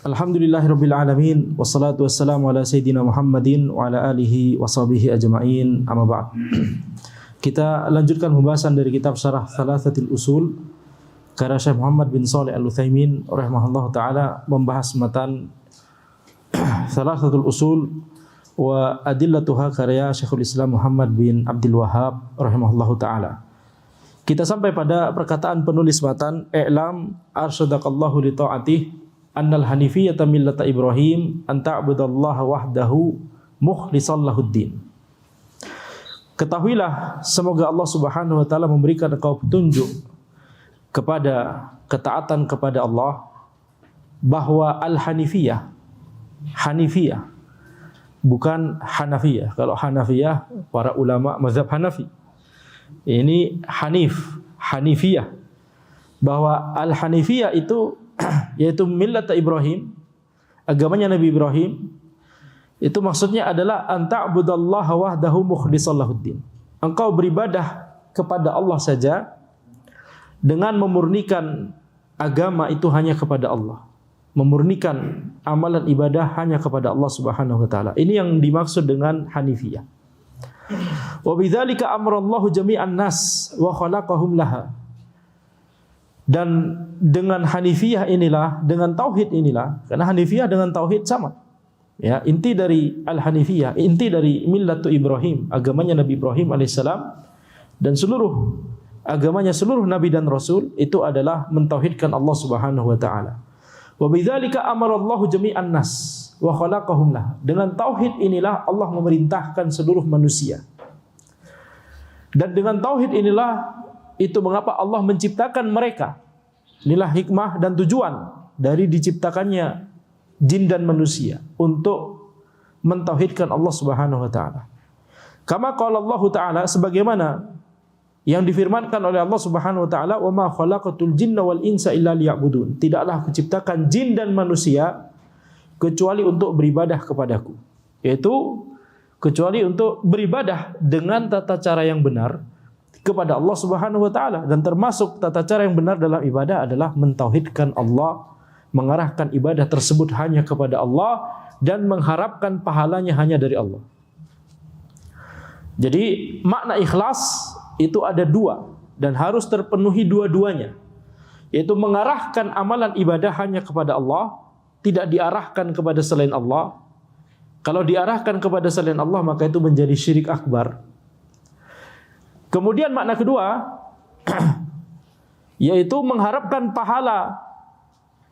Alhamdulillahirabbil alamin wassalatu wassalamu ala sayidina Muhammadin wa ala alihi washabihi ajma'in. Amma ba'd. Kita lanjutkan pembahasan dari kitab Syarah Thalathatil Usul karya Syekh Muhammad bin Shalih Al-Utsaimin rahimahullahu taala, membahas matan Thalathatul Usul wa adillatuha karya Syekhul Islam Muhammad bin Abdul Wahhab rahimahullahu taala. Kita sampai pada perkataan penulis matan, i'lam arsyadakallahu li ta'atih annal hanifiyyata millata Ibrahim an ta'budallaha wahdahu mukhlishan lahuddin. Ketahuilah, semoga Allah Subhanahu wa taala memberikan engkau petunjuk kepada ketaatan kepada Allah, bahwa al-hanifiyah, hanifiyah bukan hanafiyah. Kalau hanafiyah para ulama mazhab Hanafi. Ini hanifiyah. Bahwa al-hanifiyah itu yaitu millata Ibrahim, agamanya Nabi Ibrahim. Itu maksudnya adalah anta'budallaha wahdahu mukhlishan lahuddin. Engkau beribadah kepada Allah saja dengan memurnikan agama itu hanya kepada Allah. Memurnikan amalan ibadah hanya kepada Allah Subhanahu wa taala. Ini yang dimaksud dengan hanifiyah. Wa bidzalika amrallahu jami'an nas wa khalaqahum laha. Dan dengan hanifiyah inilah, dengan tauhid inilah, karena hanifiyah dengan tauhid sama. Ya, inti dari al-hanifiyah, inti dari millatu Ibrahim, agamanya Nabi Ibrahim alaihissalam, dan seluruh agamanya seluruh nabi dan rasul itu adalah mentauhidkan Allah Subhanahu wa taala. Wa bidzalika amarallahu jami'an nas wa khalaqahum lah. Dengan tauhid inilah Allah memerintahkan seluruh manusia. Dan dengan tauhid inilah itu mengapa Allah menciptakan mereka. Inilah hikmah dan tujuan dari diciptakannya jin dan manusia, untuk mentauhidkan Allah Subhanahu wa taala. Kama qala Allah taala, sebagaimana yang difirmankan oleh Allah Subhanahu wa taala, "Wa ma khalaqatul jinna wal insa illa liya'budun." Tidaklah aku ciptakan jin dan manusia kecuali untuk beribadah kepadaku. Yaitu kecuali untuk beribadah dengan tata cara yang benar kepada Allah Subhanahu wa taala. Dan termasuk tata cara yang benar dalam ibadah adalah mentauhidkan Allah, mengarahkan ibadah tersebut hanya kepada Allah dan mengharapkan pahalanya hanya dari Allah. Jadi makna ikhlas itu ada dua dan harus terpenuhi dua-duanya, yaitu mengarahkan amalan ibadah hanya kepada Allah, tidak diarahkan kepada selain Allah. Kalau diarahkan kepada selain Allah maka itu menjadi syirik akbar. Kemudian makna kedua yaitu mengharapkan pahala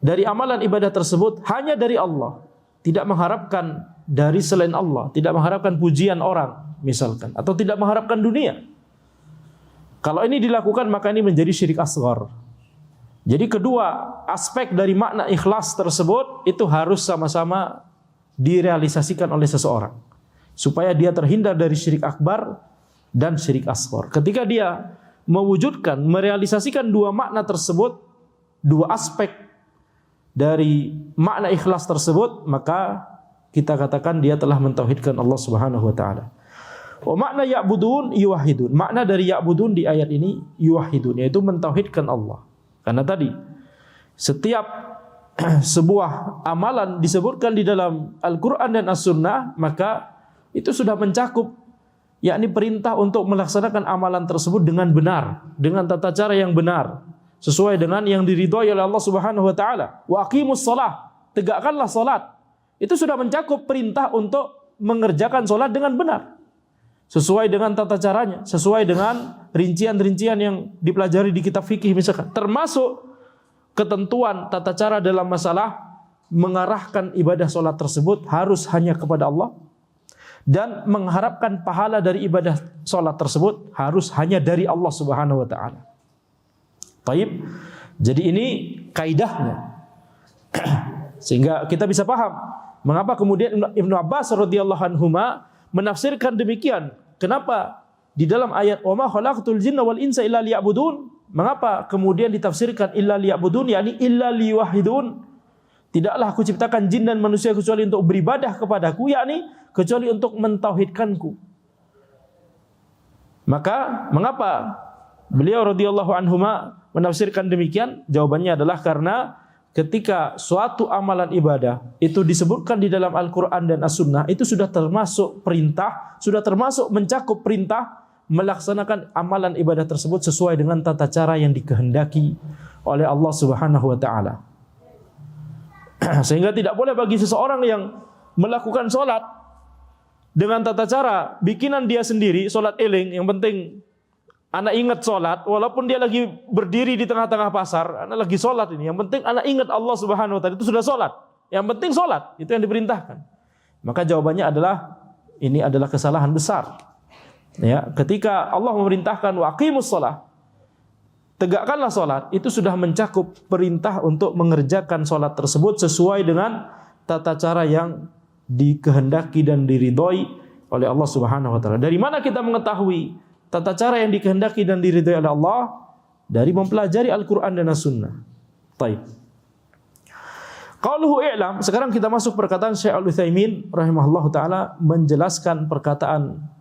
dari amalan ibadah tersebut hanya dari Allah, tidak mengharapkan dari selain Allah, tidak mengharapkan pujian orang misalkan, atau tidak mengharapkan dunia. Kalau ini dilakukan maka ini menjadi syirik asghar. Jadi kedua aspek dari makna ikhlas tersebut itu harus sama-sama direalisasikan oleh seseorang supaya dia terhindar dari syirik akbar dan syirik asghar. Ketika dia mewujudkan, merealisasikan dua makna tersebut, dua aspek dari makna ikhlas tersebut, maka kita katakan dia telah mentauhidkan Allah Subhanahu wa taala. Wa makna ya'budun yuwahhidun. Makna dari ya'budun di ayat ini yuwahhidun, yaitu mentauhidkan Allah. Karena tadi setiap sebuah amalan disebutkan di dalam Al-Qur'an dan As-Sunnah, maka itu sudah mencakup, yakni perintah untuk melaksanakan amalan tersebut dengan benar, dengan tata cara yang benar, sesuai dengan yang diridhai oleh Allah Subhanahu wa taala. Wa aqimus shalah, tegakkanlah salat. Itu sudah mencakup perintah untuk mengerjakan salat dengan benar, sesuai dengan tata caranya, sesuai dengan rincian-rincian yang dipelajari di kitab fikih misalkan. Termasuk ketentuan tata cara dalam masalah mengarahkan ibadah salat tersebut harus hanya kepada Allah, dan mengharapkan pahala dari ibadah salat tersebut harus hanya dari Allah Subhanahu wa taala. Baik. Jadi ini kaidahnya. Sehingga kita bisa paham mengapa kemudian Ibnu Abbas radhiyallahu anhuma menafsirkan demikian. Kenapa di dalam ayat wa ma khalaqtul jinna wal insa illa liya'budun, mengapa kemudian ditafsirkan illa liya'budun, yakni illa liwahidun? Tidaklah aku ciptakan jin dan manusia kecuali untuk beribadah kepadaku, yakni kecuali untuk mentauhidkanku. Maka mengapa beliau radhiyallahu anhuma menafsirkan demikian? Jawabannya adalah karena ketika suatu amalan ibadah itu disebutkan di dalam Al-Quran dan As-Sunnah, itu sudah termasuk perintah, sudah termasuk mencakup perintah melaksanakan amalan ibadah tersebut sesuai dengan tata cara yang dikehendaki oleh Allah Subhanahu wa taala. Sehingga tidak boleh bagi seseorang yang melakukan sholat dengan tata cara bikinan dia sendiri, sholat eling, yang penting anak ingat sholat, walaupun dia lagi berdiri di tengah-tengah pasar, anak lagi sholat ini, yang penting anak ingat Allah Subhanahu wa taala, itu sudah sholat. Yang penting sholat, itu yang diperintahkan. Maka jawabannya adalah, ini adalah kesalahan besar. Ya, ketika Allah memerintahkan waqimus shalah, tegakkanlah sholat, itu sudah mencakup perintah untuk mengerjakan sholat tersebut sesuai dengan tata cara yang dikehendaki dan diridhoi oleh Allah Subhanahu wa taala. Dari mana kita mengetahui tata cara yang dikehendaki dan diridhai oleh Allah? Dari mempelajari Al-Quran dan As-Sunnah. Baik. Qauluhu i'lam, sekarang kita masuk perkataan Syekh Al-Utsaimin rahimahullahu taala menjelaskan perkataan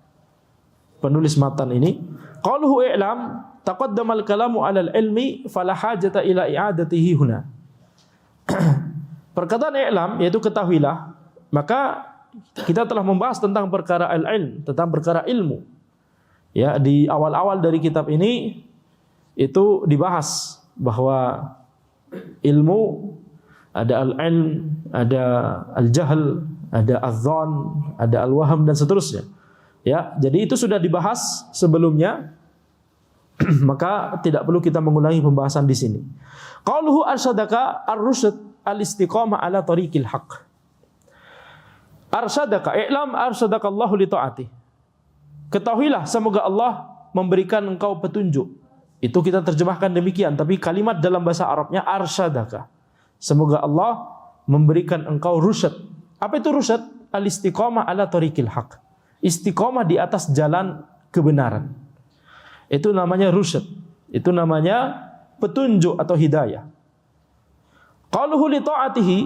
penulis matan ini. Qauluhu i'lam taqaddama al-kalamu 'ala al-ilmi fala hajata ila i'adatihi huna. Perkataan i'lam yaitu ketahuilah, maka kita telah membahas tentang perkara al-ilm, tentang perkara ilmu. Ya, di awal-awal dari kitab ini itu dibahas bahwa ilmu ada al-ilm, ada al-jahl, ada az-dhann, ada al-wahm dan seterusnya. Ya, jadi itu sudah dibahas sebelumnya. Maka tidak perlu kita mengulangi pembahasan di sini. Qauluhu arsyadaka ar-rusyd al-istiqamah ala tariqil haqq. Arsyadaka, i'lam arsyadaka Allah li ta'ati. Ketahuilah semoga Allah memberikan engkau petunjuk. Itu kita terjemahkan demikian, tapi kalimat dalam bahasa Arabnya arsyadaka. Semoga Allah memberikan engkau rusyad. Apa itu rusyad? Al-istiqamah ala tariqil haqq. Istiqamah di atas jalan kebenaran. Itu namanya rusyad. Itu namanya petunjuk atau hidayah. Qaluhu li ta'atihi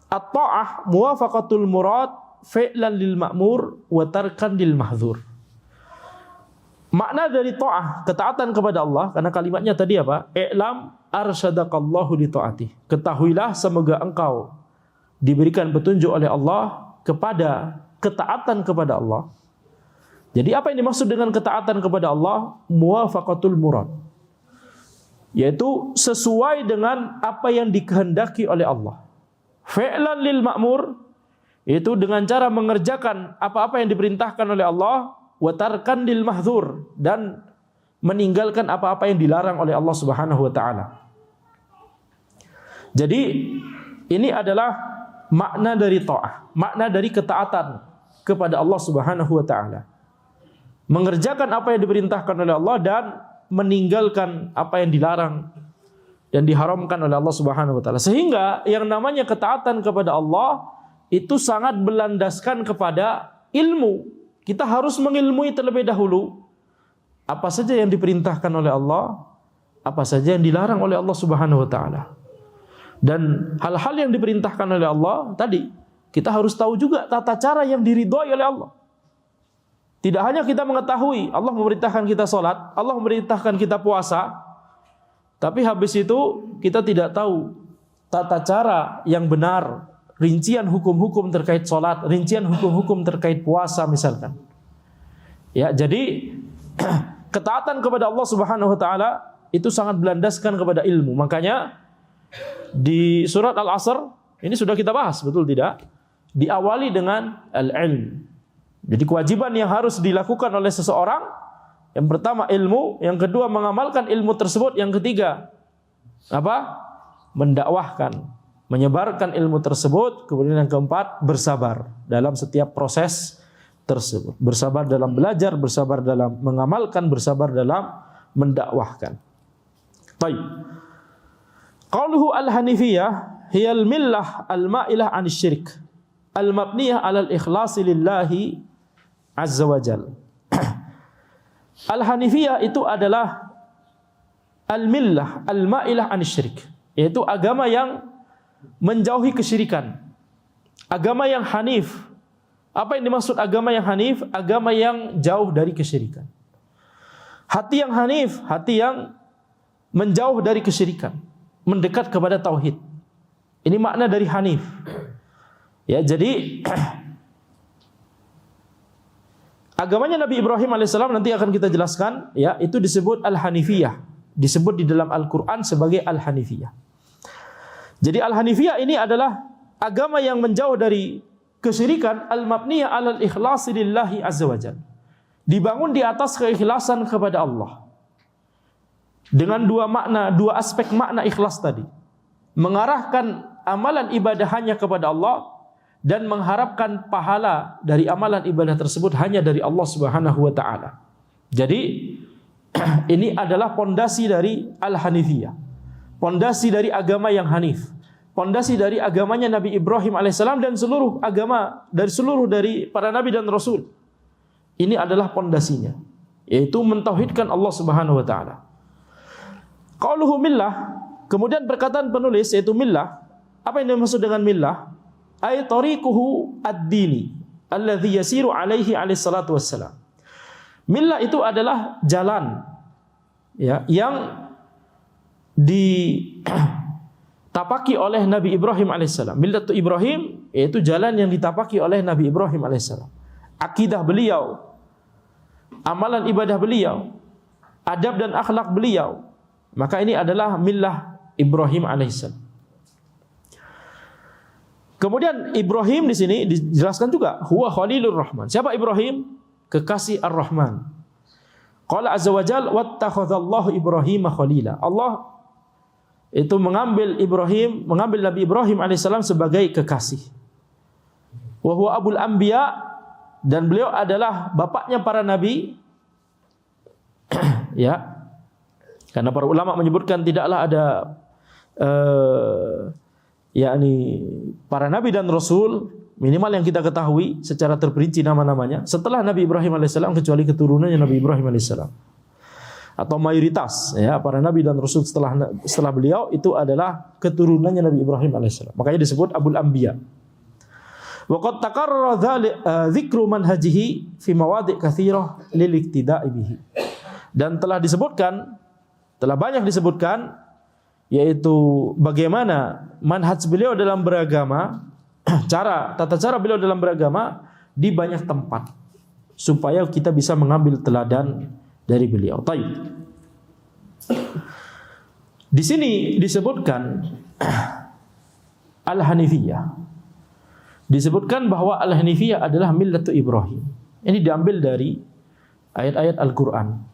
at-ta'ah muwafaqatul murad fi'lan lil ma'mur wa tarkan lil mahdzur. Makna dari ta'ah, ketaatan kepada Allah, karena kalimatnya tadi apa? I'lam arsyadakallahu li ta'ati. Ketahuilah semoga engkau diberikan petunjuk oleh Allah kepada ketaatan kepada Allah. Jadi apa yang dimaksud dengan ketaatan kepada Allah? Muwafaqatul murad, yaitu sesuai dengan apa yang dikehendaki oleh Allah. Fi'lan lil ma'mur, yaitu dengan cara mengerjakan apa-apa yang diperintahkan oleh Allah, wa tarkan lil mahdzur, dan meninggalkan apa-apa yang dilarang oleh Allah Subhanahu wa taala. Jadi ini adalah makna dari ta'ah, makna dari ketaatan kepada Allah Subhanahu wa taala. Mengerjakan apa yang diperintahkan oleh Allah dan meninggalkan apa yang dilarang dan diharamkan oleh Allah Subhanahu wa taala. Sehingga yang namanya ketaatan kepada Allah itu sangat berlandaskan kepada ilmu. Kita harus mengilmui terlebih dahulu apa saja yang diperintahkan oleh Allah, apa saja yang dilarang oleh Allah Subhanahu wa taala. Dan hal-hal yang diperintahkan oleh Allah tadi, kita harus tahu juga tata cara yang diridhoi oleh Allah. Tidak hanya kita mengetahui Allah memerintahkan kita sholat, Allah memerintahkan kita puasa, tapi habis itu kita tidak tahu tata cara yang benar, rincian hukum-hukum terkait sholat, rincian hukum-hukum terkait puasa misalkan. Ya, jadi ketaatan kepada Allah Subhanahu wa taala itu sangat berlandaskan kepada ilmu. Makanya di surat Al-Asr ini sudah kita bahas, betul tidak? Diawali dengan al-ilm. Jadi kewajiban yang harus dilakukan oleh seseorang, yang pertama ilmu, yang kedua mengamalkan ilmu tersebut, yang ketiga apa? Mendakwahkan, menyebarkan ilmu tersebut, kemudian yang keempat bersabar dalam setiap proses tersebut. Bersabar dalam belajar, bersabar dalam mengamalkan, bersabar dalam mendakwahkan. Baik. Qauluhu al-hanifiyah hiya al-millah al-ma'ilah 'anil syirik al-mabniyah 'alal ikhlasi lillahi azza wa jalla. Al-hanifiyah itu adalah al-millah al-ma'ilah 'anil syirik, yaitu agama yang menjauhi kesyirikan. Agama yang hanif. Apa yang dimaksud agama yang hanif? Agama yang jauh dari kesyirikan. Hati yang hanif, hati yang menjauh dari kesyirikan, mendekat kepada tauhid. Ini makna dari hanif. Ya, jadi agamanya Nabi Ibrahim alaihissalam nanti akan kita jelaskan, ya, itu disebut Al-Hanifiyah, disebut di dalam Al-Qur'an sebagai Al-Hanifiyah. Jadi Al-Hanifiyah ini adalah agama yang menjauh dari kesyirikan, al-mabniyah 'alal ikhlasi lillahi azza wajalla. Dibangun di atas keikhlasan kepada Allah. Dengan dua makna, dua aspek makna ikhlas tadi. Mengarahkan amalan ibadah hanya kepada Allah dan mengharapkan pahala dari amalan ibadah tersebut hanya dari Allah Subhanahu wa taala. Jadi ini adalah pondasi dari Al-Hanifiyah. Pondasi dari agama yang hanif. Pondasi dari agamanya Nabi Ibrahim alaihissalam dan seluruh agama dari para nabi dan rasul. Ini adalah pondasinya, yaitu mentauhidkan Allah Subhanahu wa taala. Qauluhu millah, kemudian perkataan penulis yaitu millah. Apa yang dimaksud dengan millah? Ay tariquhu ad-dini alladhi yasiru alaihi salatu wassalam. Millah itu adalah jalan, ya, yang ditapaki oleh Nabi Ibrahim alaihissalam. Millatu Ibrahim yaitu jalan yang ditapaki oleh Nabi Ibrahim alaihissalam. Akidah beliau, amalan ibadah beliau, adab dan akhlak beliau. Maka ini adalah millah Ibrahim alaihissalam. Kemudian Ibrahim di sini dijelaskan juga huwa Khalilur Rahman. Siapa Ibrahim? Kekasih Ar-Rahman. Qala azza wa jalla wattakhadallahu Ibrahim khalila. Allah itu mengambil Nabi Ibrahim alaihissalam sebagai kekasih. Wa huwa abul anbiya, dan beliau adalah bapaknya para nabi. Ya. Karena para ulama menyebutkan tidaklah ada yakni para nabi dan rasul minimal yang kita ketahui secara terperinci nama-namanya setelah Nabi Ibrahim alaihissalam kecuali keturunannya Nabi Ibrahim alaihissalam. Atau mayoritas, ya, para nabi dan rasul setelah beliau itu adalah keturunannya Nabi Ibrahim alaihissalam. Makanya disebut Abul Anbiya. Wa qad taqarrara dzikru manhajihi fi mawadhi' katsirah lil iktida'i bihi. Dan telah banyak disebutkan yaitu bagaimana manhaj beliau dalam beragama, tata cara beliau dalam beragama di banyak tempat supaya kita bisa mengambil teladan dari beliau. Taib. Di sini disebutkan Al-Hanifiyah. Disebutkan bahwa Al-Hanifiyah adalah millatu Ibrahim. Ini diambil dari ayat-ayat Al-Qur'an.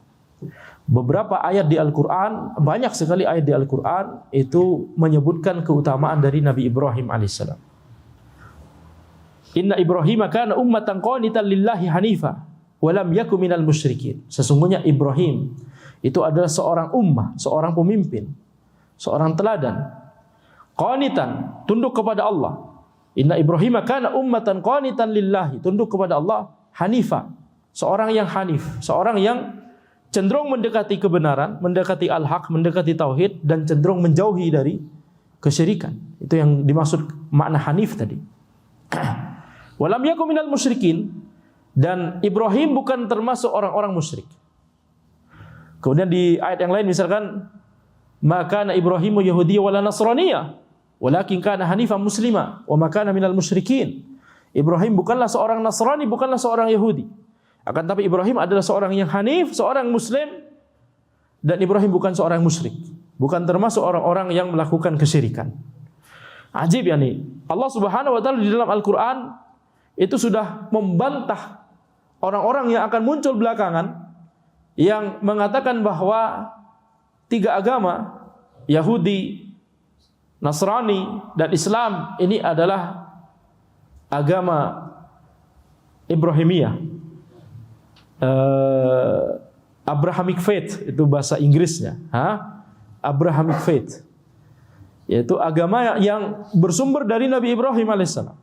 Beberapa ayat di Al-Qur'an, banyak sekali ayat di Al-Qur'an itu menyebutkan keutamaan dari Nabi Ibrahim alaihissalam. Inna Ibrahim kana ummatan qanitan lillahi hanifa wa lam yakun minal musyrikin. Sesungguhnya Ibrahim itu adalah seorang ummah, seorang pemimpin, seorang teladan. Qanitan, tunduk kepada Allah. Inna Ibrahim kana ummatan qanitan lillahi, tunduk kepada Allah, hanifa, seorang yang hanif, seorang yang cenderung mendekati kebenaran, mendekati al-haq, mendekati tauhid, dan cenderung menjauhi dari kesyirikan. Itu yang dimaksud makna hanif tadi. Walam yakun minal musyrikin, dan Ibrahim bukan termasuk orang-orang musyrik. Kemudian di ayat yang lain misalkan maka Ibrahimu Yahudiyya wala Nasraniyya walakin kana hanifan muslima wa ma kana minal musyrikin. Ibrahim bukanlah seorang Nasrani, bukanlah seorang Yahudi. Akan tapi Ibrahim adalah seorang yang hanif, seorang muslim, dan Ibrahim bukan seorang musyrik, bukan termasuk orang-orang yang melakukan kesyirikan. Ajib ya nih. Allah Subhanahu wa taala di dalam Al-Qur'an itu sudah membantah orang-orang yang akan muncul belakangan yang mengatakan bahwa tiga agama, Yahudi, Nasrani, dan Islam ini adalah agama Ibrahimiyah, Abrahamic faith, itu bahasa Inggrisnya, Abrahamic faith, yaitu agama yang bersumber dari Nabi Ibrahim alaihissalam.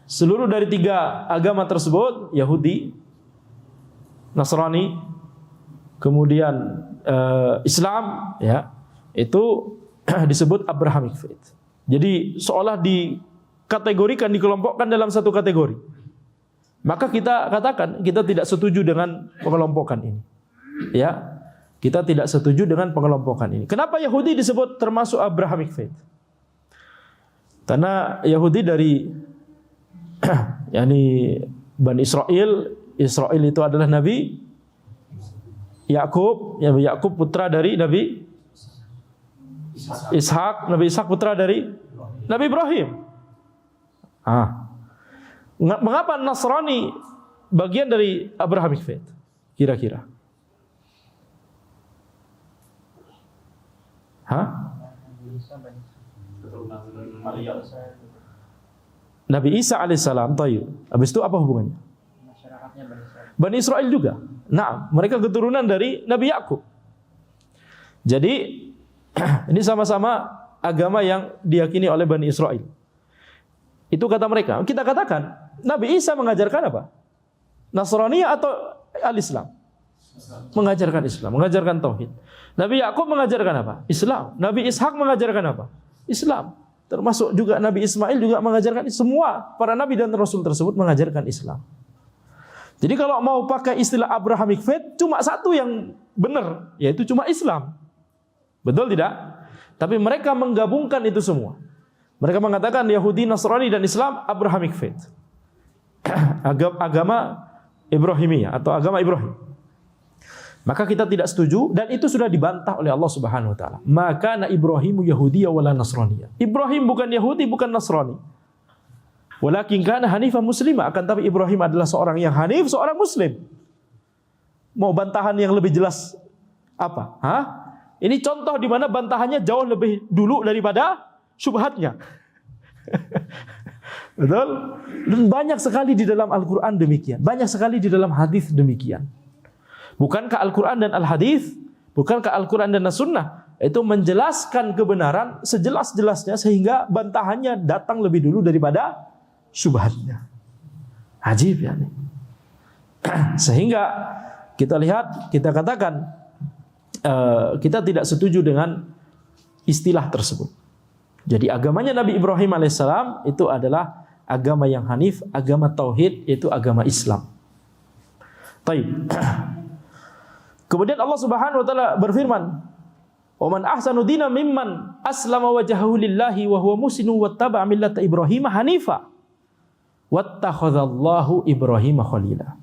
Seluruh dari tiga agama tersebut, Yahudi, Nasrani, kemudian Islam, ya, itu disebut Abrahamic faith. Jadi seolah dikategorikan, dikelompokkan dalam satu kategori. Maka kita katakan kita tidak setuju dengan pengelompokan ini. Ya, kita tidak setuju dengan pengelompokan ini. Kenapa Yahudi disebut termasuk Abrahamic faith? Karena Yahudi dari yakni Bani Israel. Israel itu adalah Nabi Yakub, Nabi Yakub putra dari Nabi Ishak, Nabi Ishak putra dari Nabi Ibrahim. Mengapa Nasrani bagian dari Abrahamic Faith? Kira-kira? Nabi Isa alaihissalam, tayyib. Habis itu apa hubungannya? Bani Israel juga. Nah, mereka keturunan dari Nabi Yakub. Jadi ini sama-sama agama yang diyakini oleh Bani Israel. Itu kata mereka. Kita katakan Nabi Isa mengajarkan apa? Nasraniyah atau al-Islam? Mengajarkan Islam, mengajarkan tauhid. Nabi Yakub mengajarkan apa? Islam. Nabi Ishak mengajarkan apa? Islam. Termasuk juga Nabi Ismail juga mengajarkan. Semua para nabi dan rasul tersebut mengajarkan Islam. Jadi kalau mau pakai istilah Abrahamic Faith, cuma satu yang benar, yaitu cuma Islam. Betul tidak? Tapi mereka menggabungkan itu semua. Mereka mengatakan Yahudi, Nasrani dan Islam Abrahamic Faith. Agama Ibrahimiyah atau agama Ibrahim. Maka kita tidak setuju dan itu sudah dibantah oleh Allah Subhanahu wa taala. Maka na Ibrahimu Yahudiyya wala Nasraniyya. Ibrahim bukan Yahudi, bukan Nasrani. Walakin kana hanifan muslimah, akan tapi Ibrahim adalah seorang yang hanif, seorang muslim. Mau bantahan yang lebih jelas apa? Ini contoh di mana bantahannya jauh lebih dulu daripada syubhatnya. Betul? Dan banyak sekali di dalam Al-Quran demikian. Banyak sekali di dalam hadis demikian. Bukankah Al-Quran dan Al-Hadis, bukankah Al-Quran dan As-Sunnah itu menjelaskan kebenaran sejelas-jelasnya sehingga bantahannya datang lebih dulu daripada syubhatnya. Ajib ya. Sehingga kita lihat, kita katakan kita tidak setuju dengan istilah tersebut. Jadi agamanya Nabi Ibrahim alaihissalam itu adalah agama yang hanif, agama tauhid, yaitu agama Islam. Baik. Kemudian Allah Subhanahu wa taala berfirman, "Wa man ahsanu dinan mimman aslama wajhahu lillahi wa huwa muhsinun wattaba'a millata Ibrahim hanifa wattakhadallahu Ibrahim khalila."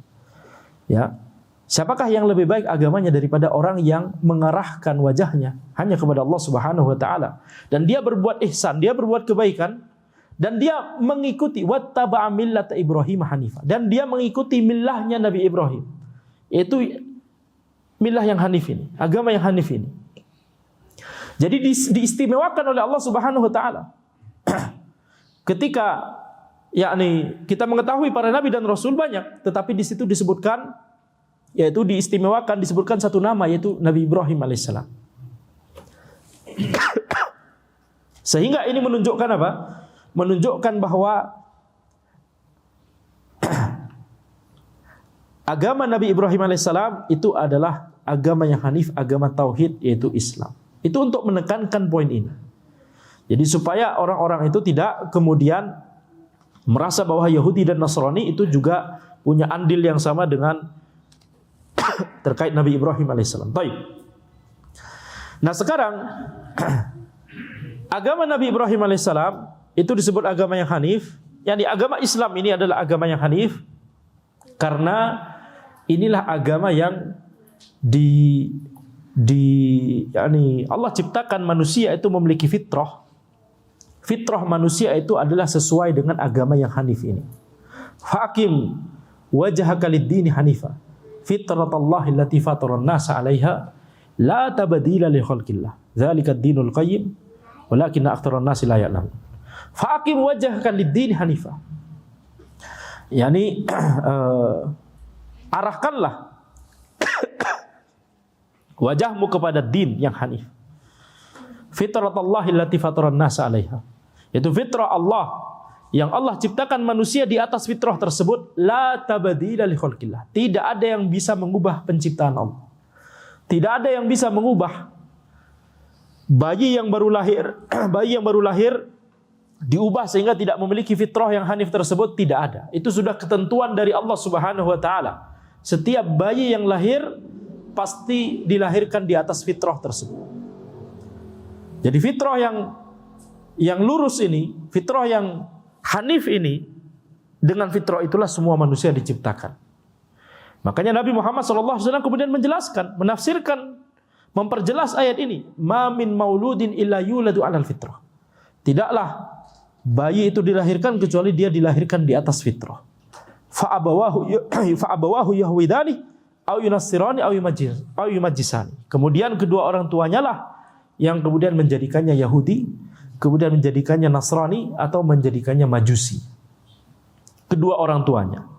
Ya. Siapakah yang lebih baik agamanya daripada orang yang mengarahkan wajahnya hanya kepada Allah Subhanahu wa taala dan dia berbuat ihsan, dia berbuat kebaikan dan dia mengikuti wattaba'a millata Ibrahim hanifa dan dia mengikuti millahnya Nabi Ibrahim. Itu millah yang hanif ini, agama yang hanif ini. Jadi diistimewakan oleh Allah Subhanahu wa taala. Ketika yakni kita mengetahui para nabi dan rasul banyak, tetapi di situ disebutkan yaitu diistimewakan, disebutkan satu nama yaitu Nabi Ibrahim alaihissalam. Sehingga ini menunjukkan apa? Menunjukkan bahwa agama Nabi Ibrahim alaihissalam itu adalah agama yang hanif, agama tauhid, yaitu Islam. Itu untuk menekankan poin ini. Jadi supaya orang-orang itu tidak kemudian merasa bahwa Yahudi dan Nasrani itu juga punya andil yang sama dengan terkait Nabi Ibrahim alaihissalam. Baik. Nah sekarang agama Nabi Ibrahim alaihissalam itu disebut agama yang hanif. Yang di agama Islam ini adalah agama yang hanif karena inilah agama yang yakni Allah ciptakan manusia itu memiliki fitrah. Fitrah manusia itu adalah sesuai dengan agama yang hanif ini. Faqim wajhaka lid-dini hanifa. Fitratallahi allati fataran nasa 'alaiha la tabdila li khalqillah. Dzalika ad-dinul qayyim walakinna aktsaran nasi la ya'lamun. Faqim wajhaka lid-dini hanifa. Yani arahkanlah wajahmu kepada din yang hanif. Fitratallahi allati fataran nasa 'alaiha. Itu fitrah Allah yang Allah ciptakan manusia di atas fitrah tersebut, la tabdila li khalqillah. Tidak ada yang bisa mengubah penciptaan Allah. Tidak ada yang bisa mengubah bayi yang baru lahir diubah sehingga tidak memiliki fitrah yang hanif tersebut, tidak ada. Itu sudah ketentuan dari Allah Subhanahu wa taala. Setiap bayi yang lahir pasti dilahirkan di atas fitrah tersebut. Jadi fitrah yang yang lurus ini, fitrah yang hanif ini, dengan fitrah itulah semua manusia diciptakan. Makanya Nabi Muhammad SAW kemudian menjelaskan, menafsirkan, memperjelas ayat ini. Ma min mauludin illa yuladu alal fitrah. Tidaklah bayi itu dilahirkan kecuali dia dilahirkan di atas fitrah. Fa'abawahu yahwidani au yunassirani au yumajjisani. Kemudian kedua orang tuanya lah yang kemudian menjadikannya Yahudi, kemudian menjadikannya Nasrani atau menjadikannya Majusi. Kedua orang tuanya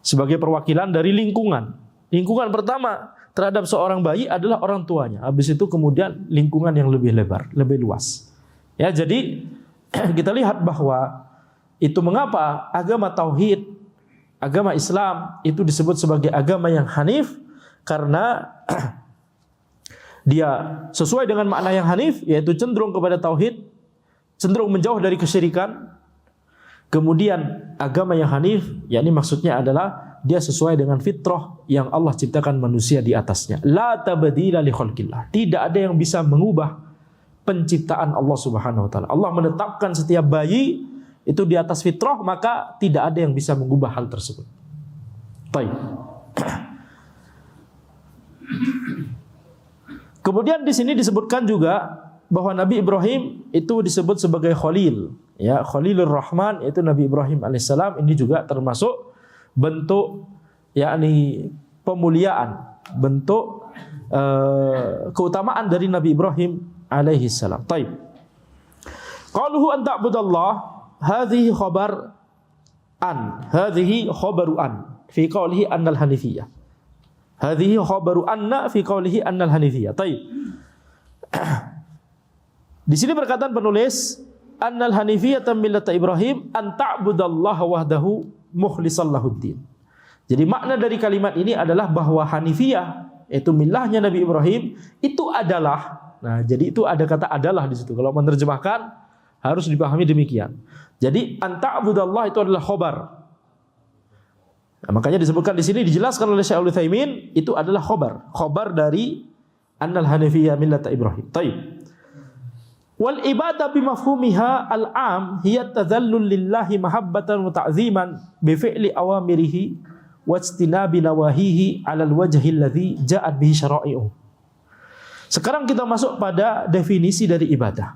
sebagai perwakilan dari lingkungan. Lingkungan pertama terhadap seorang bayi adalah orang tuanya. Habis itu kemudian lingkungan yang lebih lebar, lebih luas. Ya, jadi kita lihat bahwa itu mengapa agama tauhid, agama Islam itu disebut sebagai agama yang hanif, karena dia sesuai dengan makna yang hanif, yaitu cenderung kepada tauhid, cenderung menjauh dari kesyirikan. Kemudian agama yang hanif, yakni maksudnya adalah dia sesuai dengan fitrah yang Allah ciptakan manusia di atasnya. La tabdila li khalqillah. Tidak ada yang bisa mengubah penciptaan Allah Subhanahu wa taala. Allah menetapkan setiap bayi itu di atas fitrah, maka tidak ada yang bisa mengubah hal tersebut. Baik. Kemudian di sini disebutkan juga bahwa Nabi Ibrahim itu disebut sebagai Khalil, ya, Khalilur Rahman, itu Nabi Ibrahim alaihissalam. Ini juga termasuk bentuk yakni pemuliaan, bentuk keutamaan dari Nabi Ibrahim alaihissalam. Taib. Qaluhu an ta'budallah, hadhihi khabar an, hadhihi khabaru an fi qawlihi annal hanifiyah. Hadhihi khabaru anna fi qawlihi annal hanifiyah. Taib. Di sini perkataan penulis annal hanifiyata millata Ibrahim an ta'budallaha wahdahu mukhlishan lahuddin. Jadi makna dari kalimat ini adalah bahwa hanifiyah, yaitu millahnya Nabi Ibrahim, itu adalah, nah jadi itu ada kata adalah di situ. Kalau menerjemahkan harus dipahami demikian. Jadi an ta'budallah itu adalah khobar. Nah, makanya disebutkan di sini, dijelaskan oleh Syekh Al-Utsaimin, itu adalah khobar dari annal hanifiyah millata Ibrahim. Taib. Wal ibadah bimafhumiha al-am hiya tadhallul lillahi mahabbatan wa ta'ziman bi fi'li awamirihi wa ijtinabi nawahihi 'ala al-wajhi alladhi ja'at bihi syara'i'uh. Sekarang kita masuk pada definisi dari ibadah.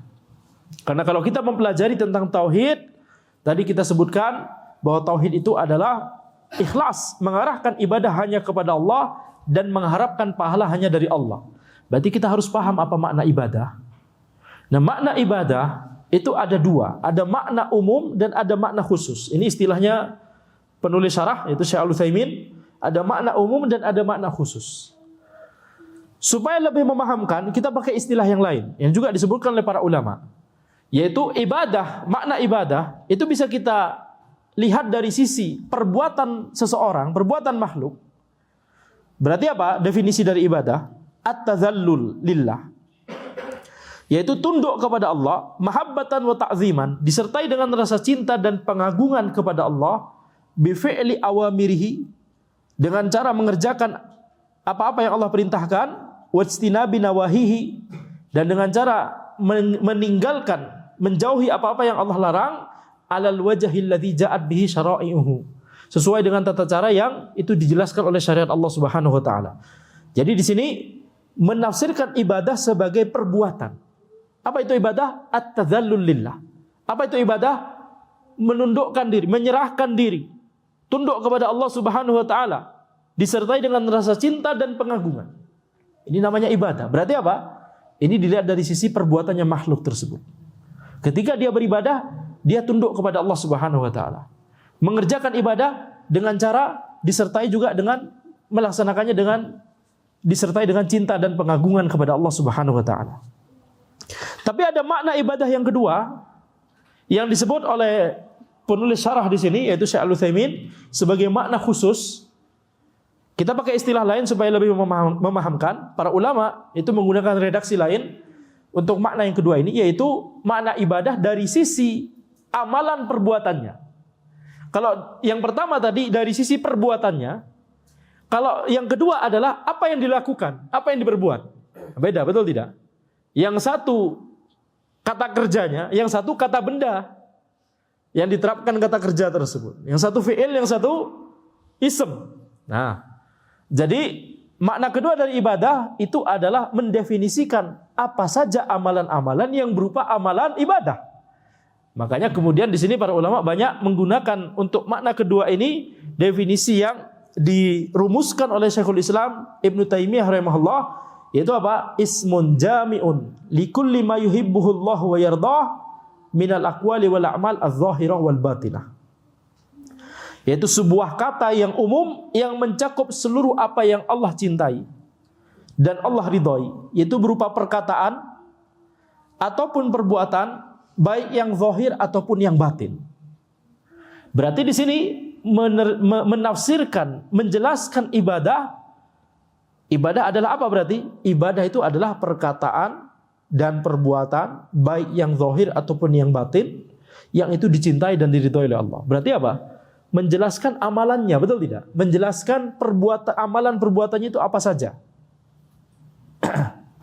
Karena kalau kita mempelajari tentang tauhid, tadi kita sebutkan bahwa tauhid itu adalah ikhlas, mengarahkan ibadah hanya kepada Allah dan mengharapkan pahala hanya dari Allah. Berarti kita harus paham apa makna ibadah. Nah, makna ibadah itu ada dua, ada makna umum dan ada makna khusus. Ini istilahnya penulis syarah, yaitu Syekh Al-Utsaimin, ada makna umum dan ada makna khusus. Supaya lebih memahamkan, kita pakai istilah yang lain yang juga disebutkan oleh para ulama, yaitu ibadah. Makna ibadah itu bisa kita lihat dari sisi perbuatan seseorang, perbuatan makhluk. Berarti apa definisi dari ibadah? At-tadhallul lillah, yaitu tunduk kepada Allah, mahabbatan wa ta'ziman, disertai dengan rasa cinta dan pengagungan kepada Allah, bi fi'li awamirihi, dengan cara mengerjakan apa-apa yang Allah perintahkan, wa ijtinabi nawahihi, dan dengan cara meninggalkan, menjauhi apa-apa yang Allah larang, alal wajhil ladzi ja'at bihi syara'i'uhu, sesuai dengan tata cara yang itu dijelaskan oleh syariat Allah Subhanahu wa taala. Jadi di sini menafsirkan ibadah sebagai perbuatan. Apa itu ibadah? At-tadhallul lillah. Apa itu ibadah? Menundukkan diri, menyerahkan diri, tunduk kepada Allah Subhanahu wa taala, disertai dengan rasa cinta dan pengagungan. Ini namanya ibadah. Berarti apa? Ini dilihat dari sisi perbuatannya makhluk tersebut. Ketika dia beribadah, dia tunduk kepada Allah Subhanahu wa taala. Mengerjakan ibadah dengan cara disertai juga dengan melaksanakannya dengan disertai dengan cinta dan pengagungan kepada Allah Subhanahu wa taala. Tapi ada makna ibadah yang kedua yang disebut oleh penulis syarah di sini, yaitu Syekh Al-Utsaimin, sebagai makna khusus. Kita pakai istilah lain supaya lebih memahamkan. Para ulama itu menggunakan redaksi lain untuk makna yang kedua ini, yaitu makna ibadah dari sisi amalan perbuatannya. Kalau yang pertama tadi dari sisi perbuatannya, kalau yang kedua adalah apa yang dilakukan, apa yang diperbuat. Beda, betul tidak? Yang satu kata kerjanya, yang satu kata benda yang diterapkan kata kerja tersebut. Yang satu fi'il, yang satu ism. Nah, jadi makna kedua dari ibadah itu adalah mendefinisikan apa saja amalan-amalan yang berupa amalan ibadah. Makanya kemudian di sini para ulama banyak menggunakan untuk makna kedua ini definisi yang dirumuskan oleh Syekhul Islam Ibnu Taimiyah rahimahullah, yaitu apa? Ismun jami'un likulli ma yuhibbuhullahu wa yardah minal aqwali wal a'mal adh-dhahirah wal batinah. Yaitu sebuah kata yang umum yang mencakup seluruh apa yang Allah cintai dan Allah ridhoi, yaitu berupa perkataan ataupun perbuatan, baik yang zahir ataupun yang batin. Berarti di sini menafsirkan, menjelaskan ibadah. Ibadah adalah apa berarti? Ibadah itu adalah perkataan dan perbuatan, baik yang zahir ataupun yang batin, yang itu dicintai dan diridhoi oleh Allah. Berarti apa? Menjelaskan amalannya, betul tidak? Menjelaskan perbuatan, amalan perbuatannya itu apa saja.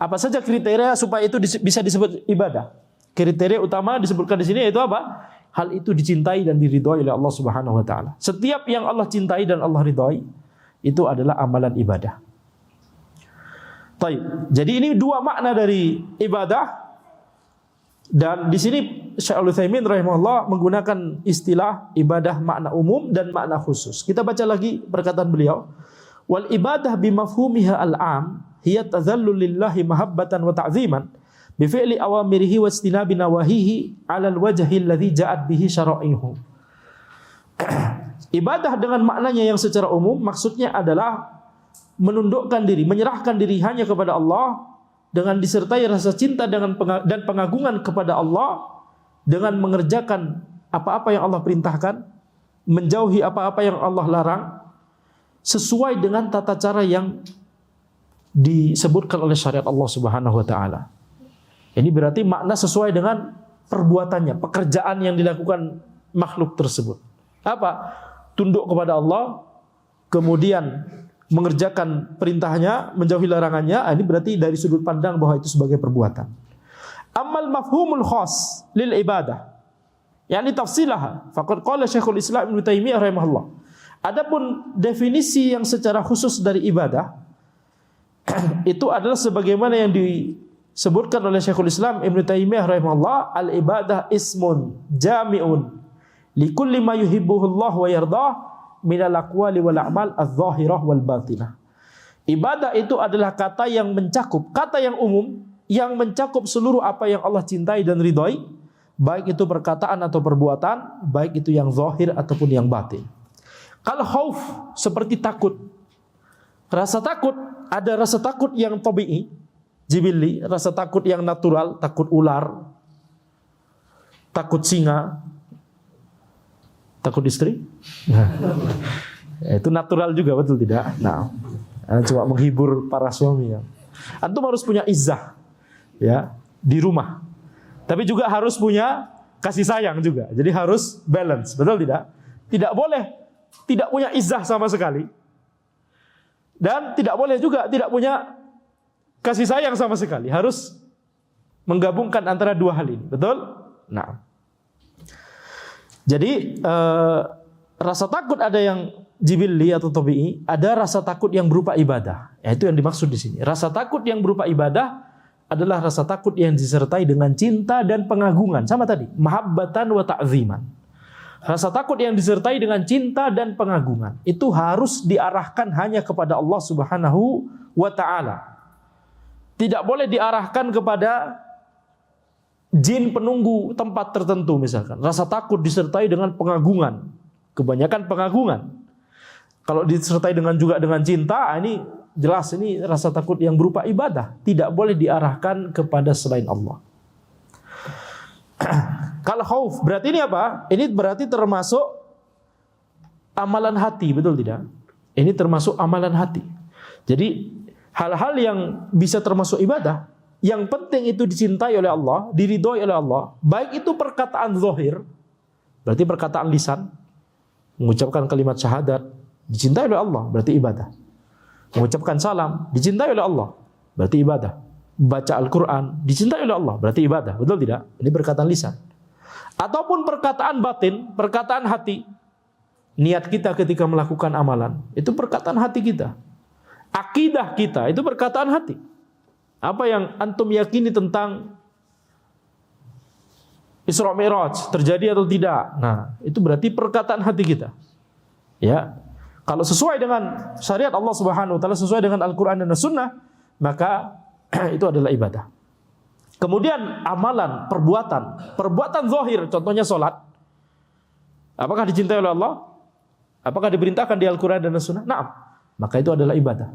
Apa saja kriteria supaya itu bisa disebut ibadah. Kriteria utama disebutkan di sini yaitu apa? Hal itu dicintai dan diridhoi oleh Allah Subhanahu wa taala. Setiap yang Allah cintai dan Allah ridhoi itu adalah amalan ibadah. Baik. Jadi ini dua makna dari ibadah, dan di sini Syekh Al-Utsaimin rahimahullah menggunakan istilah ibadah makna umum dan makna khusus. Kita baca lagi perkataan beliau. Wal ibadah bimafhumiha al-'am hiya tadhallul lillahi mahabbatan wa ta'ziman bi fi'li awamirihi wa istinabi nawahihi 'ala al-wajhi alladhi ja'at bihi syara'ihu. Ibadah dengan maknanya yang secara umum maksudnya adalah menundukkan diri, menyerahkan diri hanya kepada Allah dengan disertai rasa cinta dan pengagungan kepada Allah, dengan mengerjakan apa-apa yang Allah perintahkan, menjauhi apa-apa yang Allah larang, sesuai dengan tata cara yang disebutkan oleh syariat Allah Subhanahu wa taala. Ini berarti makna sesuai dengan perbuatannya, pekerjaan yang dilakukan makhluk tersebut. Apa? Tunduk kepada Allah, kemudian mengerjakan perintahnya, menjauhi larangannya. Ini berarti dari sudut pandang bahwa itu sebagai perbuatan. Amal mafhumul khas lil ibadah, yakni tafsilaha, faqad qala Syekhul Islam Ibnu Taimiyah rahimahullah. Adapun definisi yang secara khusus dari ibadah itu adalah sebagaimana yang disebutkan oleh Syekhul Islam Ibnu Taimiyah rahimahullah, al ibadah ismun jami'un likulli ma yuhibbuhu Allah wa yardah minal aqwali wal a'mal adh-dhahirah wal batinah. Ibadah itu adalah kata yang mencakup, kata yang umum yang mencakup seluruh apa yang Allah cintai dan ridhoi, baik itu perkataan atau perbuatan, baik itu yang zahir ataupun yang batin. Kalau khauf seperti takut. Rasa takut, ada rasa takut yang tabi'i, jibilli, rasa takut yang natural, takut ular, takut singa, takut istri. Itu natural juga, betul tidak? Nah, coba menghibur para suami ya. Antum harus punya izzah ya di rumah. Tapi juga harus punya kasih sayang juga. Jadi harus balance, betul tidak? Tidak boleh tidak punya izzah sama sekali. Dan tidak boleh juga tidak punya kasih sayang sama sekali. Harus menggabungkan antara dua hal ini, betul? Nah, jadi rasa takut ada yang jibilli atau tabi'i, ada rasa takut yang berupa ibadah. Itu yang dimaksud di sini. Rasa takut yang berupa ibadah adalah rasa takut yang disertai dengan cinta dan pengagungan. Sama tadi, mahabbatan wa ta'ziman. Rasa takut yang disertai dengan cinta dan pengagungan itu harus diarahkan hanya kepada Allah Subhanahu wa taala. Tidak boleh diarahkan kepada jin penunggu tempat tertentu misalkan. Rasa takut disertai dengan pengagungan. Kebanyakan pengagungan. Kalau disertai juga dengan cinta, ini jelas ini rasa takut yang berupa ibadah. Tidak boleh diarahkan kepada selain Allah. Kalau khauf, berarti ini apa? Ini berarti termasuk amalan hati, betul tidak? Ini termasuk amalan hati. Jadi hal-hal yang bisa termasuk ibadah, yang penting itu dicintai oleh Allah, diridhoi oleh Allah, baik itu perkataan zahir, berarti perkataan lisan, mengucapkan kalimat syahadat, dicintai oleh Allah, berarti ibadah. Mengucapkan salam, dicintai oleh Allah, berarti ibadah. baca Al-Quran dicintai oleh Allah, berarti ibadah, betul tidak? Ini perkataan lisan. Ataupun perkataan batin, perkataan hati, niat kita ketika melakukan amalan, itu perkataan hati kita. Akidah kita, itu perkataan hati. Apa yang antum yakini tentang Isra Mi'raj, terjadi atau tidak? Nah, itu berarti perkataan hati kita. Ya, kalau sesuai dengan syariat Allah Subhanahu wa taala, sesuai dengan Al-Qur'an dan As-Sunnah, maka itu adalah ibadah. Kemudian amalan, perbuatan zahir, contohnya salat. Apakah dicintai oleh Allah? Apakah diperintahkan di Al-Qur'an dan As-Sunnah? Naam. Maka itu adalah ibadah.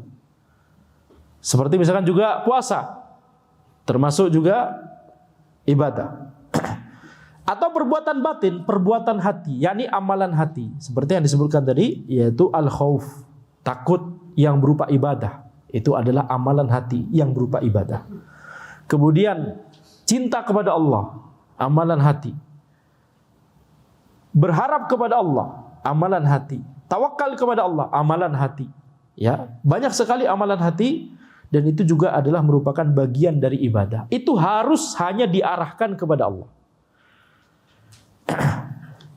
Seperti misalkan juga puasa, termasuk juga ibadah. Atau perbuatan batin, perbuatan hati, yakni amalan hati. Seperti yang disebutkan tadi, yaitu al-khauf, takut yang berupa ibadah. Itu adalah amalan hati yang berupa ibadah. Kemudian cinta kepada Allah, amalan hati. Berharap kepada Allah, amalan hati. Tawakal kepada Allah, amalan hati. Ya, banyak sekali amalan hati, dan itu juga adalah merupakan bagian dari ibadah. Itu harus hanya diarahkan kepada Allah.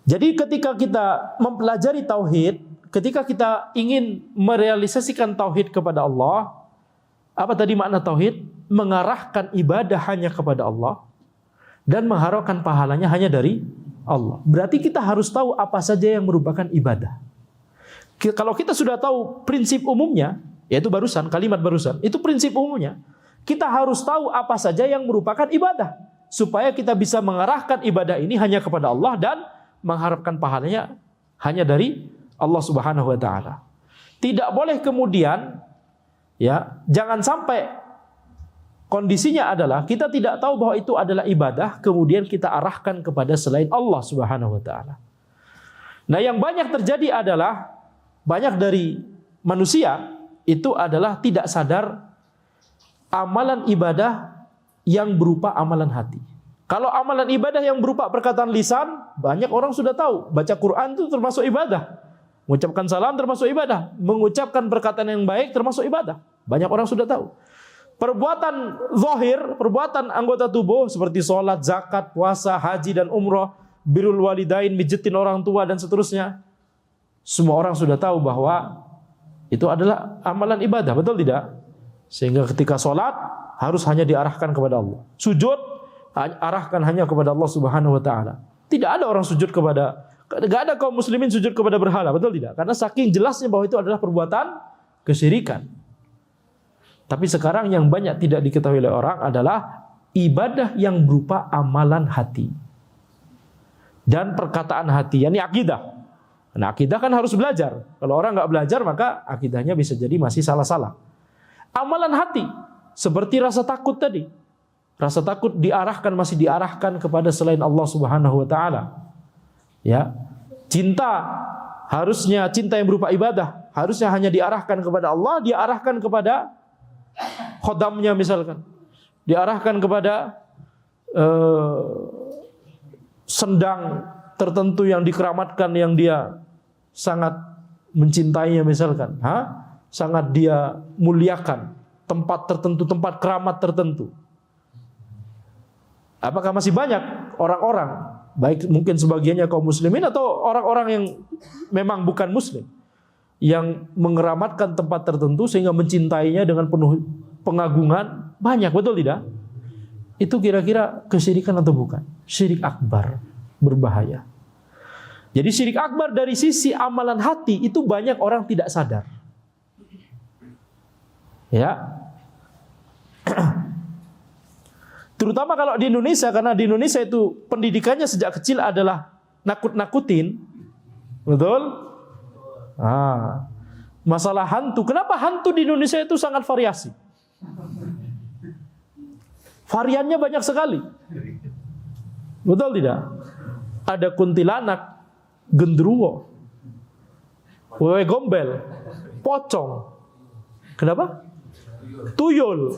Jadi ketika kita mempelajari tauhid, ketika kita ingin merealisasikan tauhid kepada Allah, apa tadi makna tauhid? Mengarahkan ibadah hanya kepada Allah dan mengharapkan pahalanya hanya dari Allah. Berarti kita harus tahu apa saja yang merupakan ibadah. Kalau kita sudah tahu prinsip umumnya, yaitu kalimat barusan, itu prinsip umumnya. Kita harus tahu apa saja yang merupakan ibadah, supaya kita bisa mengarahkan ibadah ini hanya kepada Allah dan mengharapkan pahalanya hanya dari Allah Subhanahu wa taala. Tidak boleh kemudian, ya, jangan sampai kondisinya adalah kita tidak tahu bahwa itu adalah ibadah, kemudian kita arahkan kepada selain Allah Subhanahu wa taala. Nah, yang banyak terjadi adalah banyak dari manusia itu adalah tidak sadar amalan ibadah yang berupa amalan hati. Kalau amalan ibadah yang berupa perkataan lisan, banyak orang sudah tahu. Baca Quran itu termasuk ibadah. Mengucapkan salam termasuk ibadah. Mengucapkan perkataan yang baik termasuk ibadah. Banyak orang sudah tahu. Perbuatan zahir, perbuatan anggota tubuh seperti sholat, zakat, puasa, haji dan umrah, birrul walidain, mijitin orang tua dan seterusnya. Semua orang sudah tahu bahwa itu adalah amalan ibadah, betul tidak? Sehingga ketika sholat harus hanya diarahkan kepada Allah. Sujud arahkan hanya kepada Allah Subhanahu wa taala. Tidak ada orang sujud tidak ada kaum muslimin sujud kepada berhala, betul tidak? Karena saking jelasnya bahwa itu adalah perbuatan kesyirikan. Tapi sekarang yang banyak tidak diketahui oleh orang adalah ibadah yang berupa amalan hati dan perkataan hati, yakni akidah. Nah, akidah kan harus belajar. Kalau orang nggak belajar, maka akidahnya bisa jadi masih salah-salah. Amalan hati seperti rasa takut tadi. Rasa takut masih diarahkan kepada selain Allah Subhanahu wa taala. Ya. Harusnya cinta yang berupa ibadah, harusnya hanya diarahkan kepada Allah, diarahkan kepada khodamnya misalkan. Diarahkan kepada sendang tertentu yang dikeramatkan, yang dia sangat mencintainya misalkan, sangat dia muliakan, tempat tertentu, tempat keramat tertentu. Apakah masih banyak orang-orang, baik mungkin sebagiannya kaum muslimin atau orang-orang yang memang bukan muslim, yang mengeramatkan tempat tertentu sehingga mencintainya dengan penuh pengagungan? Banyak, betul tidak? Itu kira-kira kesyirikan atau bukan? Syirik akbar, berbahaya. Jadi syirik akbar dari sisi amalan hati itu banyak orang tidak sadar. Ya. Terutama kalau di Indonesia, karena di Indonesia itu pendidikannya sejak kecil adalah nakut-nakutin. Betul? Masalah hantu. Kenapa hantu di Indonesia itu sangat variasi? Variannya banyak sekali. Betul tidak? Ada kuntilanak, gendruwo, wewe gombel, pocong. Kenapa? Tuyul.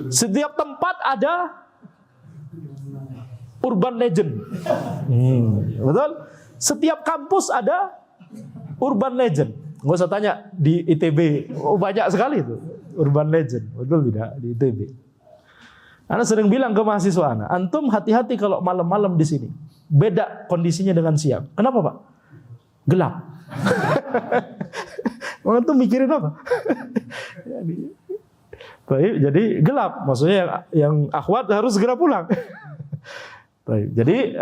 Setiap tempat ada urban legend. Betul? Setiap kampus ada urban legend. Nggak usah tanya di ITB, banyak sekali itu. urban legend, betul tidak di ITB. Ana sering bilang ke mahasiswa ana, antum hati-hati kalau malam-malam di sini. Beda kondisinya dengan siang. Kenapa, Pak? Gelap. Antum mikirin apa? Baik, jadi gelap. Maksudnya yang akhwat harus segera pulang. Baik, jadi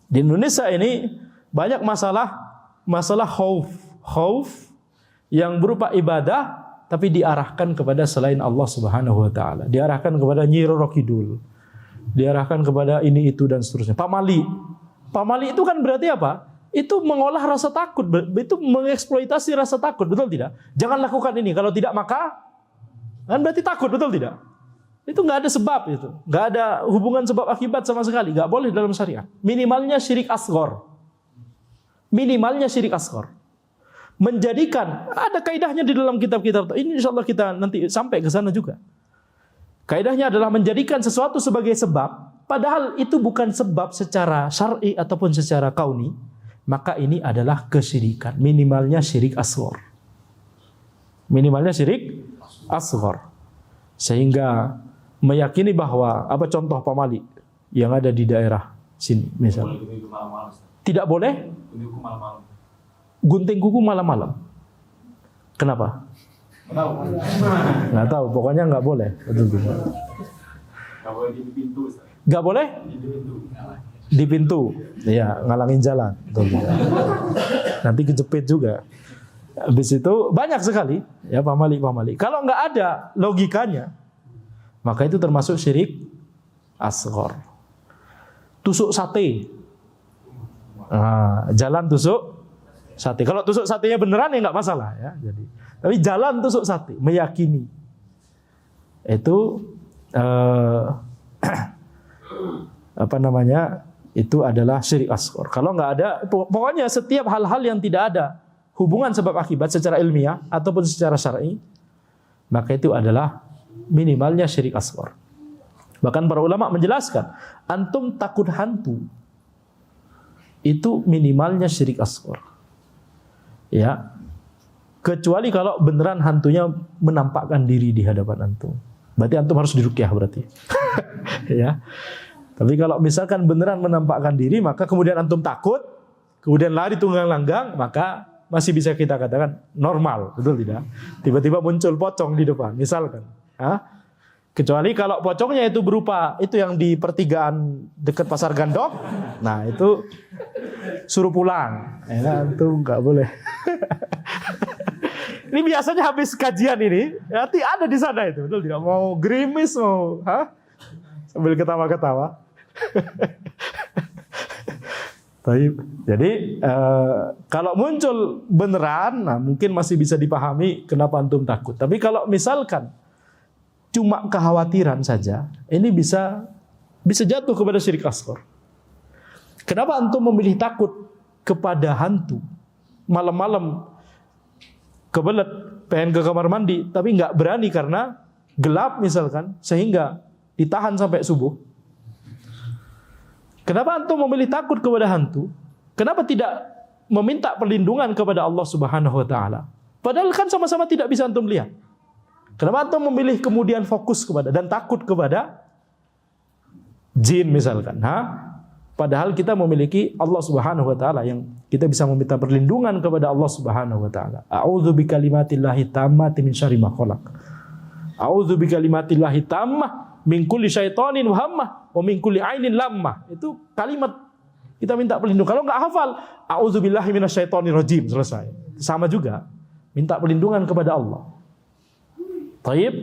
di Indonesia ini banyak masalah khauf yang berupa ibadah tapi diarahkan kepada selain Allah Subhanahu wa taala. Diarahkan kepada Nyi Roro Kidul. Diarahkan kepada ini itu dan seterusnya. Pamali. Pamali itu kan berarti apa? Itu mengolah rasa takut, itu mengeksploitasi rasa takut, betul tidak? Jangan lakukan ini, kalau tidak maka kan berarti takut, betul tidak? Itu nggak ada sebab itu, nggak ada hubungan sebab akibat sama sekali, nggak boleh dalam syariat. Minimalnya syirik asghar, minimalnya syirik asghar. Menjadikan ada kaidahnya di dalam kitab-kitab ini, insya Allah kita nanti sampai ke sana juga. Kaidahnya adalah menjadikan sesuatu sebagai sebab, padahal itu bukan sebab secara syar'i ataupun secara kauni, maka ini adalah kesyirikan. Minimalnya syirik asghar. Minimalnya syirik asghar. Sehingga meyakini bahwa apa contoh pamali yang ada di daerah sini misalnya. Tidak boleh gunting kuku malam-malam. Kenapa? Nggak tahu. Pokoknya nggak boleh. Betul. Nggak boleh di pintu. Nggak boleh? Di pintu. Ya, ngalangin jalan. Betul. Nanti kejepit juga. Habis itu banyak sekali ya pamali. Kalau nggak ada logikanya, maka itu termasuk syirik asghar. Tusuk sate. Nah, jalan tusuk sate. Kalau tusuk satenya beneran ya nggak masalah ya. Jadi, tapi jalan tusuk sate, meyakini itu apa namanya? Itu adalah syirik asghar. Kalau nggak ada, pokoknya setiap hal-hal yang tidak ada hubungan sebab akibat secara ilmiah ataupun secara syar'i, maka itu adalah minimalnya syirik asghar. Bahkan para ulama menjelaskan, antum takut hantu itu minimalnya syirik asghar. Ya. Kecuali kalau beneran hantunya menampakkan diri di hadapan antum. Berarti antum harus diruqyah berarti. Ya. Tapi kalau misalkan beneran menampakkan diri, maka kemudian antum takut, kemudian lari tunggang langgang, maka masih bisa kita katakan normal, betul tidak? Tiba-tiba muncul pocong di depan, misalkan. Kecuali kalau pocongnya itu berupa itu yang di pertigaan dekat pasar Gandok, nah itu suruh pulang, ya, itu nggak boleh. Ini biasanya habis kajian ini, nanti ada di sana itu, betul tidak? Mau gerimis, mau, sambil ketawa-ketawa. Jadi kalau muncul beneran, nah mungkin masih bisa dipahami kenapa antum takut. Tapi kalau misalkan cuma kekhawatiran saja, ini bisa jatuh kepada syirik asghar. Kenapa antum memilih takut kepada hantu? Malam-malam kebelet pengen ke kamar mandi, tapi nggak berani karena gelap misalkan, sehingga ditahan sampai subuh. Kenapa antum memilih takut kepada hantu? Kenapa tidak meminta perlindungan kepada Allah Subhanahu wa taala? Padahal kan sama-sama tidak bisa antum lihat. Kenapa antum memilih kemudian fokus kepada dan takut kepada jin misalkan? Padahal kita memiliki Allah Subhanahu wa taala yang kita bisa meminta perlindungan kepada Allah Subhanahu wa taala. A'udzu bikalimatillahi tammati min syarri ma khalaq. A'udzu bikalimatillahi tammah min kulli syaitonin wahammah wa min kulli ainin lammah. Itu kalimat kita minta perlindungan. Kalau nggak hafal, a'udzubillahi minasyaitonir rajim, selesai. Sama juga, minta perlindungan kepada Allah. Taib.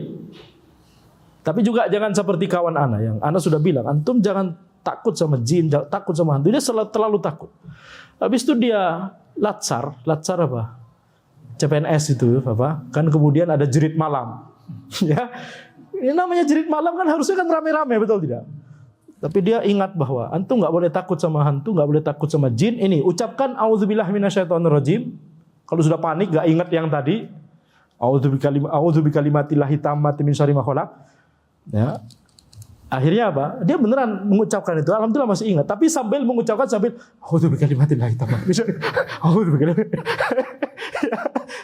Tapi juga jangan seperti kawan ana yang ana sudah bilang, antum jangan takut sama jin, takut sama hantu. Dia terlalu takut. Habis itu dia latsar apa? CPNS itu apa? Kan kemudian ada jerit malam. Ya. Ini namanya jerit malam kan harusnya kan rame-rame, betul tidak? Tapi dia ingat bahwa antum nggak boleh takut sama hantu, nggak boleh takut sama jin. Ini ucapkan auzubillahi minasyaitonirrajim. Kalau sudah panik nggak ingat yang tadi, auzubikalimatillahi tammati min syarri ma khalaq. Ya. Akhirnya apa? Dia beneran mengucapkan itu. Alhamdulillah masih ingat. Tapi sambil mengucapkan sambil auzubikalimatillahi tammati.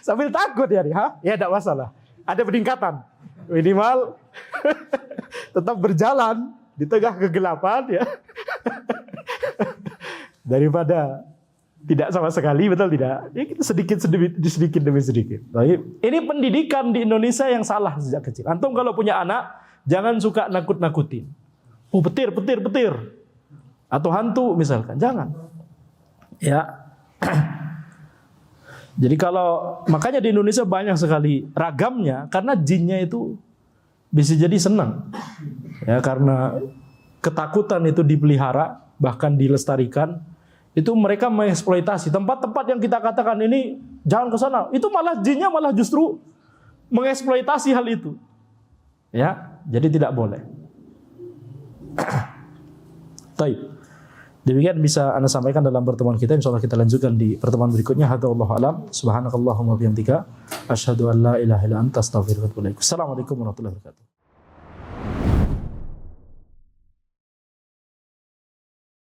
Sambil takut ya, ya tidak masalah. Ada peningkatan. Minimal tetap berjalan di tengah kegelapan ya. Daripada tidak sama sekali, betul tidak? Ya kita sedikit demi sedikit. Baik. Ini pendidikan di Indonesia yang salah sejak kecil. Antum kalau punya anak, jangan suka nakut-nakutin. Oh, petir. Atau hantu misalkan, jangan. Ya. Jadi makanya di Indonesia banyak sekali ragamnya karena jinnya itu bisa jadi senang. Ya, karena ketakutan itu dipelihara, bahkan dilestarikan, itu mereka mengeksploitasi tempat-tempat yang kita katakan ini jangan ke sana. Itu malah jinnya malah justru mengeksploitasi hal itu. Ya, jadi tidak boleh. Baik. Demikian bisa Anda sampaikan dalam pertemuan kita. Insyaallah kita lanjutkan di pertemuan berikutnya. Hadza wallahu alam. Subhanakallahumma bihamdika asyhadu an la ilaha illa anta astaghfiruka wa atubu ilaik. Assalamualaikum warahmatullahi wabarakatuh.